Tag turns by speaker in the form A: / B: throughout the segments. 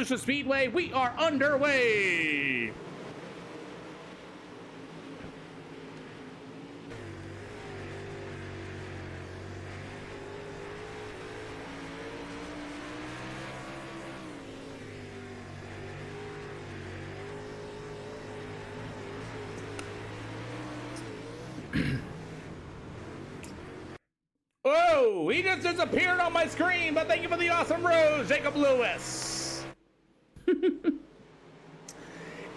A: Volusia Speedway. We are underway. Oh, he just disappeared on my screen, but thank you for the awesome rose, Jacob Lewis.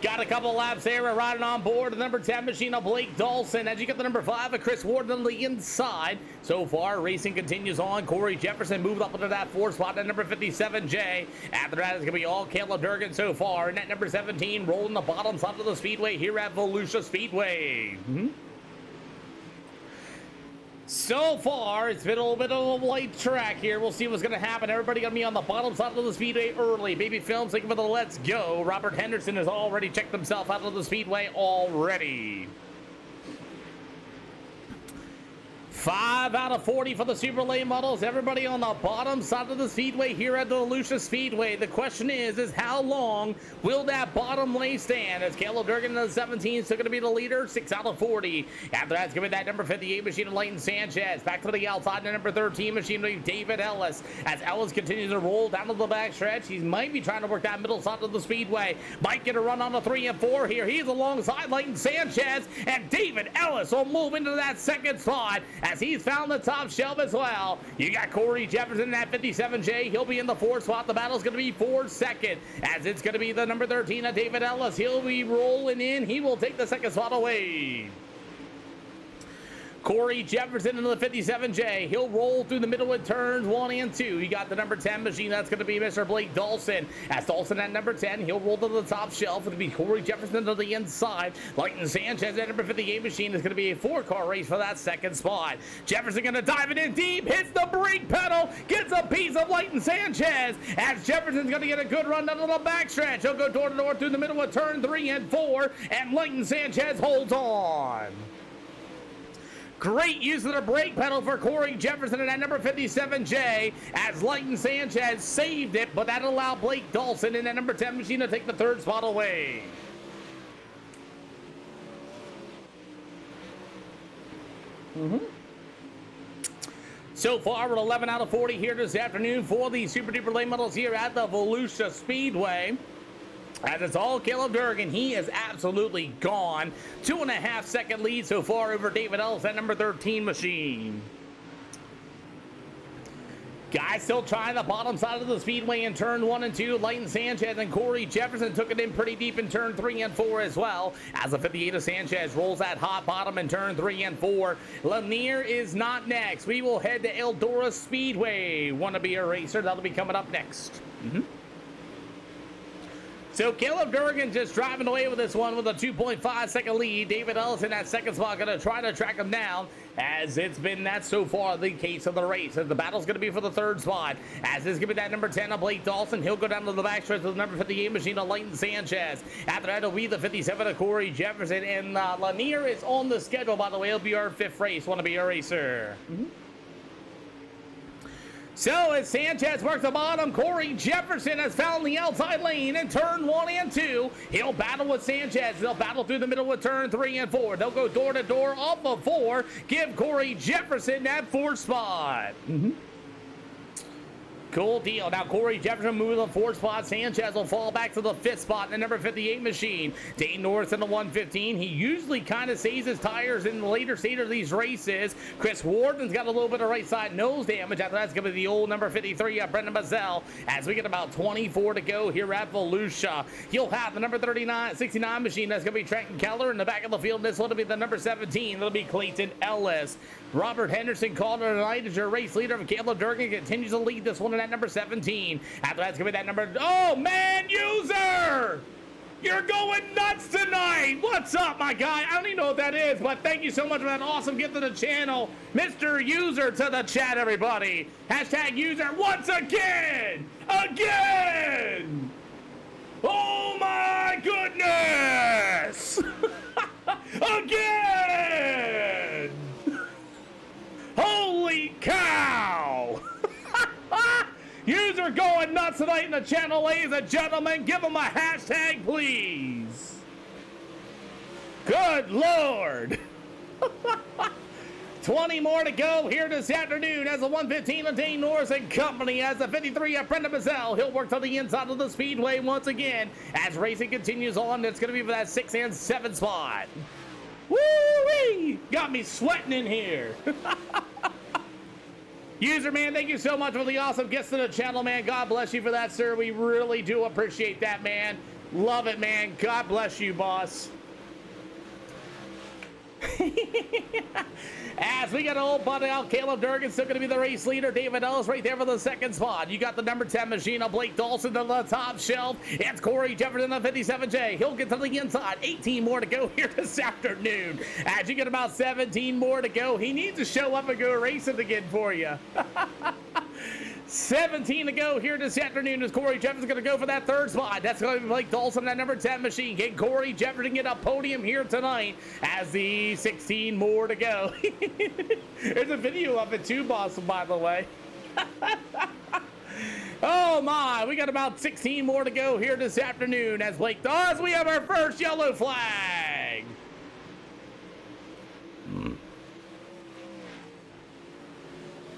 A: Got a couple laps there. We're riding on board the number 10 machine of Blake Dawson. As you get the number 5 of Chris Ward on the inside. So far, racing continues on. Corey Jefferson moved up into that 4 spot at number 57J. After that, it's going to be all Caleb Durgan so far. And at number 17, rolling the bottom side of the speedway here at Volusia Speedway. So far, it's been a little bit of a light track here. We'll see what's going to happen. Everybody going to be on the bottom side of the speedway early. Baby Films, thank you for the let's go. Robert Henderson has already checked himself out of the speedway already. 5 out of 40 for the Super Late models. Everybody on the bottom side of the speedway here at the Volusia Speedway. The question is how long will that bottom lane stand? As Caleb Durgan in the 17 still going to be the leader, 6 out of 40. After that's going to be that number 58 machine of Leighton Sanchez. Back to the outside, the number 13 machine of David Ellis. As Ellis continues to roll down to the back stretch, he might be trying to work that middle side of the speedway. Might get a run on the 3 and 4 here. He's alongside Leighton Sanchez, and David Ellis will move into that second spot as he's found the top shelf as well. You got Corey Jefferson at 57J. He'll be in the 4th spot. The battle's going to be for second, as it's going to be the number 13 of David Ellis. He'll be rolling in. He will take the second spot away. Corey Jefferson into the 57J. He'll roll through the middle with turns 1 and 2. You got the number 10 machine. That's going to be Mr. Blake Dawson. As Dawson at number 10, he'll roll to the top shelf. It'll be Corey Jefferson to the inside. Leighton Sanchez at number 58 machine is going to be a 4-car race for that second spot. Jefferson going to dive it in deep, hits the brake pedal, gets a piece of Leighton Sanchez. As Jefferson's going to get a good run down to the backstretch. He'll go door to door through the middle of turn 3 and 4, and Leighton Sanchez holds on. Great use of the brake pedal for Corey Jefferson at number 57J as Leighton Sanchez saved it, but that allowed Blake Dawson in that number 10 machine to take the 3rd spot away. So far, we're 11 out of 40 here this afternoon for the Super Duper Late Models here at the Volusia Speedway. As it's all Caleb Durgan, he is absolutely gone. 2.5 second lead so far over David Ellis at number 13 machine. Guys still trying the bottom side of the speedway in turn 1 and 2. Leighton Sanchez and Corey Jefferson took it in pretty deep in turn 3 and 4 as well. As the 58 of Sanchez rolls that hot bottom in turn 3 and 4. Lanier is not next. We will head to Eldora Speedway. Wanna be a racer? That'll be coming up next. So Caleb Durgan just driving away with this one with a 2.5 second lead. David Ellis in that second spot going to try to track him down, as it's been that so far the case of the race. As the battle's going to be for the 3rd spot, as it's going to be that number 10 of Blake Dawson. He'll go down to the backstretch with the number 58 machine of Leighton Sanchez. After that, it'll be the 57 of Corey Jefferson. And Lanier is on the schedule, by the way. It'll be our 5th race. Want to be a racer? So as Sanchez works the bottom, Corey Jefferson has found the outside lane in turn 1 and 2. He'll battle with Sanchez. They'll battle through the middle with turn 3 and 4. They'll go door to door off of 4. Give Corey Jefferson that 4th spot. Cool deal. Now Corey Jefferson moving to the 4th spot. Sanchez will fall back to the 5th spot in the number 58 machine. Dane Norris in the 115. He usually kind of saves his tires in the later stage of these races. Chris Warden's got a little bit of right side nose damage. After that's going to be the old number 53 Brendan Mazzell. As we get about 24 to go here at Volusia. He'll have the number 69 machine. That's going to be Trenton Keller in the back of the field. This one will be the number 17. That'll be Clayton Ellis. Robert Henderson called it tonight as your race leader. Caleb Durgan continues to lead this one in that number 17. After that's going to be that number... Oh, man, user! You're going nuts tonight! What's up, my guy? I don't even know what that is, but thank you so much for that awesome gift to the channel. Mr. User to the chat, everybody. Hashtag user once again! Again! Oh, my goodness! Again! Holy cow! User going nuts starts tonight in the channel, ladies and gentlemen. Give them a hashtag, please. Good Lord. 20 more to go here this afternoon as the 115 of Dane Norris and Company, as the 53 of Brendan Mazzell. He'll work to the inside of the speedway once again as racing continues on. It's going to be for that 6 and 7 spot. Woo-wee! Got me sweating in here. User man, thank you so much for the awesome gifts to the channel, man. God bless you for that, sir. We really do appreciate that, man. Love it, man. God bless you, boss. As we got old buddy out, Caleb Durgan still going to be the race leader. David Ellis right there for the second spot. You got the number 10 machine of Blake Dawson to the top shelf. It's Corey Jefferson of 57J. He'll get to the inside. 18 more to go here this afternoon. As you get about 17 more to go, he needs to show up and go racing again for you. 17 to go here this afternoon as Corey Jefferson going to go for that third spot. That's going to be Blake Dawson, that number 10 machine. Can Corey Jefferson get a podium here tonight as the 16 more to go? There's a video of it too, boss, by the way. Oh my, we got about 16 more to go here this afternoon as Blake does. We have our first yellow flag.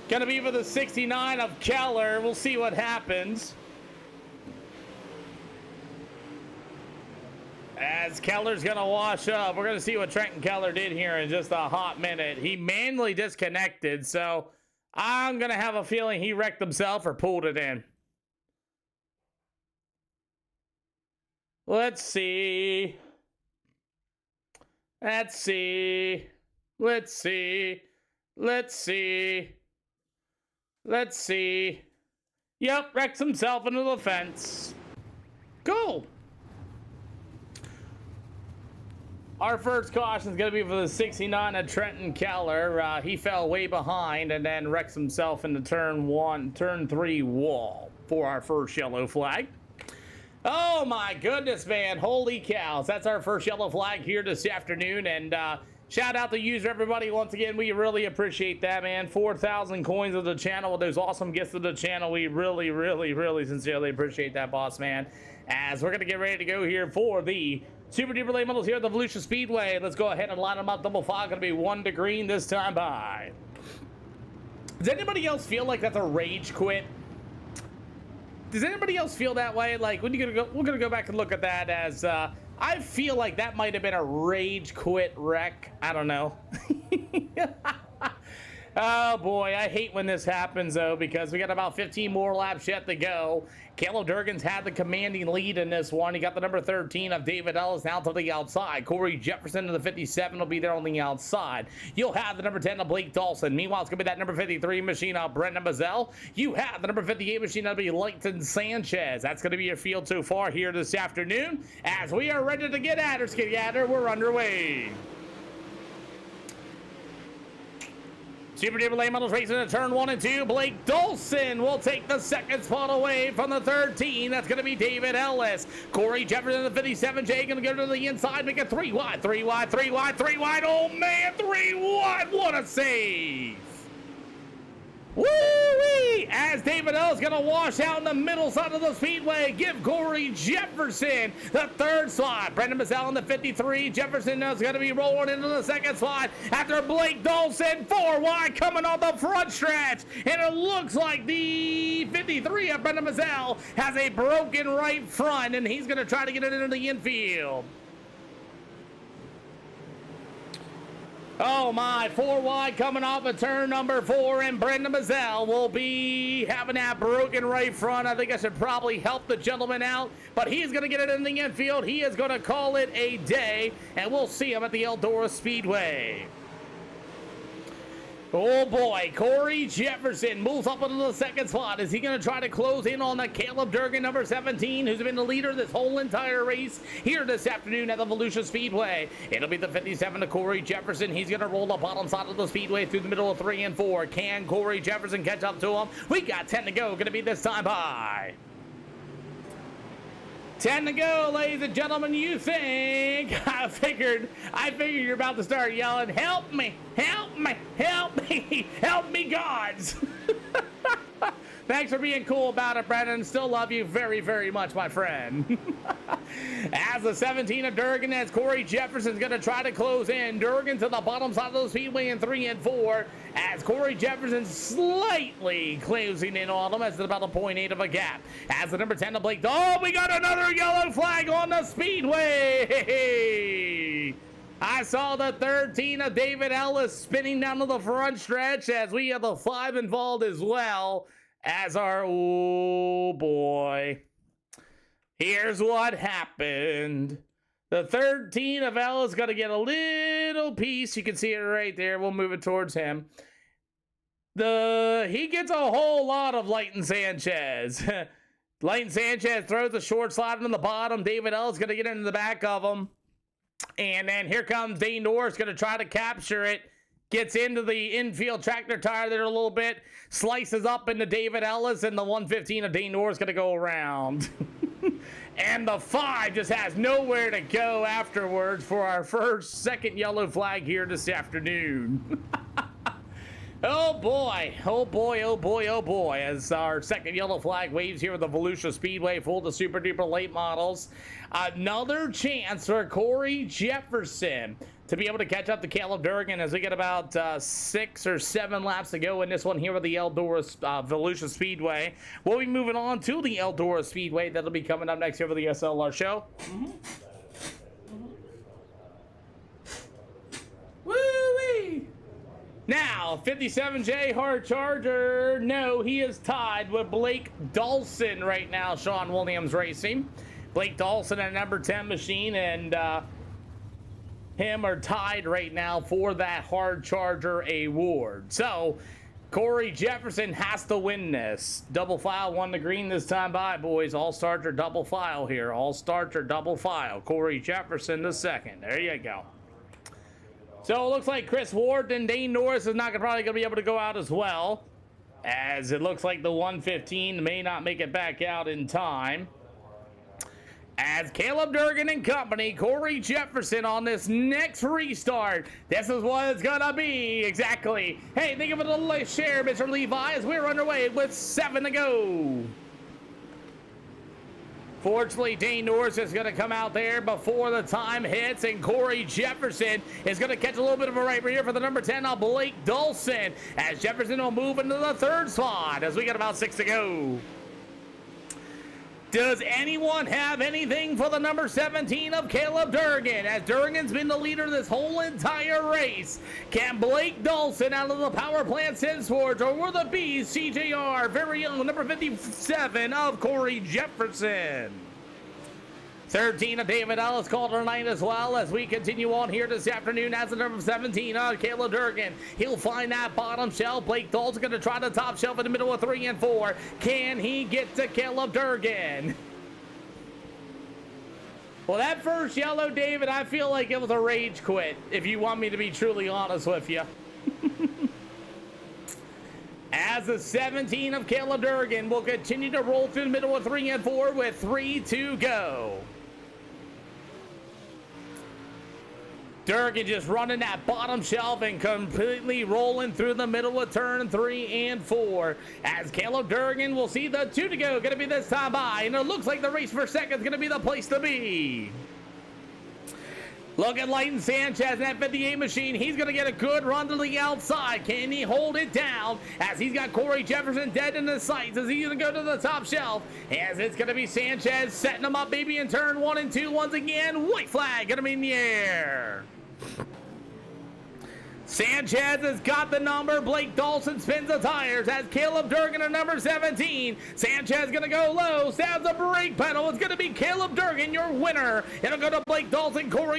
A: Gonna be for the 69 of Keller. We'll see what happens. As Keller's gonna wash up. We're gonna see what Trenton Keller did here in just a hot minute. He manually disconnected, so I'm gonna have a feeling he wrecked himself or pulled it in. Let's see. Let's see. Let's see. Let's see. Let's see. Yep, wrecks himself into the fence. Cool. Our first caution is going to be for the 69 of Trenton Keller. He fell way behind and then wrecks himself into turn 3 wall for our first yellow flag. Oh my goodness, man. Holy cows. That's our first yellow flag here this afternoon. And shout out to user everybody once again. We really appreciate that, man. 4,000 coins of the channel with those awesome gifts to the channel. We really, really, really sincerely appreciate that, boss, man. As we're going to get ready to go here for the Super Duper Late Models here at the Volusia Speedway. Let's go ahead and line them up. Double file going to be 1 to green this time by. Does anybody else feel like that's a rage quit? Does anybody else feel that way? Like, when you gonna go? We're gonna go back and look at that as I feel like that might have been a rage quit wreck. I don't know. Oh boy, I hate when this happens though, because we got about 15 more laps yet to go. Caleb Durgan's had the commanding lead in this one. He got the number 13 of David Ellis now to the outside. Corey Jefferson to the 57 will be there on the outside. You'll have the number 10 of Blake Dawson. Meanwhile, it's going to be that number 53 machine of Brendan Mazzell. You have the number 58 machine that'll be Leighton Sanchez. That's going to be your field so far here this afternoon. As we are ready to get at her, skidyatter, we're underway. Super Duper Late Models racing in turn 1 and 2. Blake Dawson will take the second spot away from the 13. That's going to be David Ellis. Corey Jefferson, the 57J, going to go to the inside, make it 3 wide, 3 wide, 3 wide, 3 wide. Oh man, 3 wide. What a save. Woo-wee! As David Ellis going to wash out in the middle side of the speedway. Give Corey Jefferson the third slot. Brendan Mazzell in the 53. Jefferson is going to be rolling into the second slot after Blake Dawson 4 wide coming on the front stretch. And it looks like the 53 of Brendan Mazzell has a broken right front, and he's going to try to get it into the infield. Oh my, 4 wide coming off of turn number 4, and Brendan Mazzell will be having that broken right front. I think I should probably help the gentleman out, but he's going to get it in the infield. He is going to call it a day, and we'll see him at the Eldora Speedway. Oh boy, Corey Jefferson moves up into the second spot. Is he going to try to close in on the Caleb Durgan, number 17, who's been the leader this whole entire race here this afternoon at the Volusia Speedway? It'll be the 57 to Corey Jefferson. He's going to roll the bottom side of the speedway through the middle of 3 and 4. Can Corey Jefferson catch up to him? We got 10 to go. Going to be this time by. 10 to go, ladies and gentlemen. You think I figured you're about to start yelling, help me, help me, help me, help me, gods. Thanks for being cool about it, Brennan. Still love you very, very much, my friend. As the 17 of Durgan, as Corey Jefferson's going to try to close in. Durgan to the bottom side of the speedway in 3 and 4. As Corey Jefferson slightly closing in on him. As about a 0.8 of a gap. As the number 10 of Blake. Oh, we got another yellow flag on the speedway. I saw the 13 of David Ellis spinning down to the front stretch. As we have the 5 involved as well. As our, oh boy, here's what happened. The 13 of L is going to get a little piece. You can see it right there. We'll move it towards him. He gets a whole lot of Leighton Sanchez. Leighton Sanchez throws a short slide in the bottom. David L is going to get into the back of him. And then here comes Dane Norris, going to try to capture it. Gets into the infield tractor tire there a little bit. Slices up into David Ellis, and the 115 of Dane Norris going to go around. And the 5 just has nowhere to go afterwards for our second yellow flag here this afternoon. Oh boy, oh boy, oh boy, oh boy. As our second yellow flag waves here with the Volusia Speedway, full to super duper late models. Another chance for Corey Jefferson to be able to catch up to Caleb Durgan as we get about 6 or 7 laps to go in this one here with the Eldora Volusia Speedway. We'll be moving on to the Eldora Speedway. That'll be coming up next here for the SLR show. Woo-wee! Now, 57J Hard Charger. No, he is tied with Blake Dawson right now, Sean Williams Racing. Blake Dawson at number 10 machine, and him are tied right now for that Hard Charger award. So, Corey Jefferson has to win this. Double file won the green this time by, boys. All starts are double file here. All starts are double file. Corey Jefferson the second. There you go. So, it looks like Chris Ward and Dane Norris is probably going to be able to go out as well. As it looks like the 115 may not make it back out in time. As Caleb Durgan and company, Corey Jefferson on this next restart. This is what it's gonna be, exactly. Hey, thank you for the share, Mr. Levi, as we're underway with 7 to go. Fortunately, Dane Norris is gonna come out there before the time hits, and Corey Jefferson is gonna catch a little bit of a right rear for the number 10 of Blake Dawson, as Jefferson will move into the 3rd spot as we get about 6 to go. Does anyone have anything for the number 17 of Caleb Durgan? As Durgan's been the leader this whole entire race. Can Blake Dawson out of the power plant send towards, or will the Bees CJR very young number 57 of Corey Jefferson? 13 of David Ellis called tonight as well as we continue on here this afternoon as the number 17 on Caleb Durgan. He'll find that bottom shelf. Blake Dalton's going to try the top shelf in the middle of 3 and 4. Can he get to Caleb Durgan? Well, that first yellow, David, I feel like it was a rage quit, if you want me to be truly honest with you. As the 17 of Caleb Durgan will continue to roll through the middle of 3 and 4 with 3 to go. Durgan just running that bottom shelf and completely rolling through the middle of turn 3 and 4. As Caleb Durgan will see the 2 to go, going to be this time by, and it looks like the race for second is going to be the place to be. Look at Leighton Sanchez in that 58 machine. He's going to get a good run to the outside. Can he hold it down as he's got Corey Jefferson dead in the sights as he's going to go to the top shelf? As it's going to be Sanchez setting him up maybe in turn 1 and 2 once again. White flag going to be in the air. Sanchez has got the number. Blake Dawson spins the tires as Caleb Durgan at number 17. Sanchez going to go low, stabs the brake pedal. It's going to be Caleb Durgan, your winner. It'll go to Blake Dawson, Corey